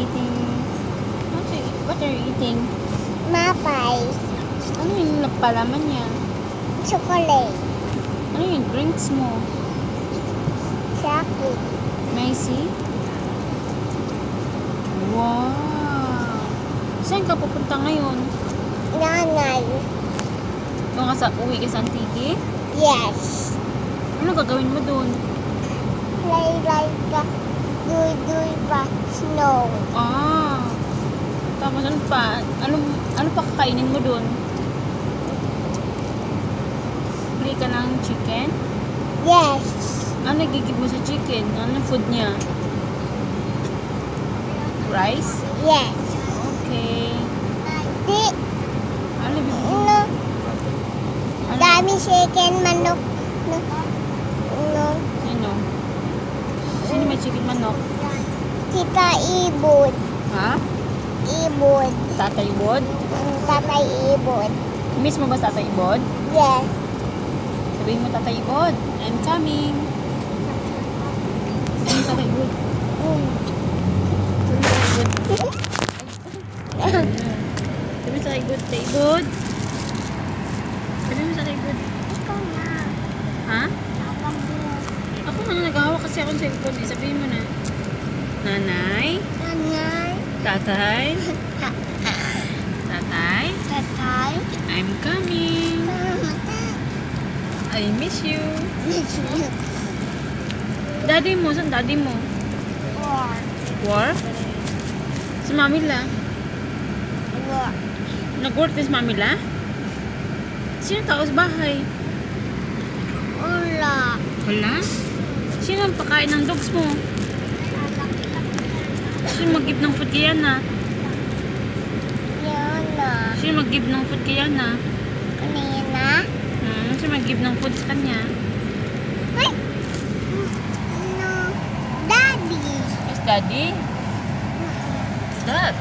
eating? What are you eating? Mapay. Ano yung palaman niya? Chocolate. Ano yung drinks mo? Chocolate. May I see? Wow! Saan ka pupunta ngayon? Nanay. Doon ka uwi ka sa Antique? Yes. Ano gagawin mo doon? Play like a duy pa. Snow. Ah! Tapos ano pa? Ano pa kakainin mo doon? Play ka ng chicken? Yes. Ano nagigib mo sa chicken? Ano food niya? Rice? Yes. Okay. Di. Ano bibigyan mo? No. Ano? Dami chicken manok. No. No. Sino? Sino may chicken manok? Tita Ibod. Ha? Ibod. Tatay Bod? Tatay Ibod. Miss mo ba si Tatay Bod? Yes. Sabihin mo, Tatay Bod, I'm coming. Ano Tatay Bod? Sabi mo Tatay Bod, Tatay Bod. Sabi mo Tatay Bod. Ikaw na. Ha? Tawag mo. Ako nga nag-hawak kasi akong cellphone eh. Sabihin mo na. Nanay? Nanay. Tatay? Tatay? Tatay. I'm coming. I miss you. Daddy mo, saan daddy mo? War. Work? Si Mami la? War. Nag-work din si Mami la? Sino tao sa bahay? Ula. Wala? Sino ang pakain ng dogs mo? Sino mag-give ng food kaya na? Yana. Sino mag-give ng food kaya na? Kanina. Sino mag-give ng food sa kanya? Ay. No. Daddy. Yes, Daddy? What's that?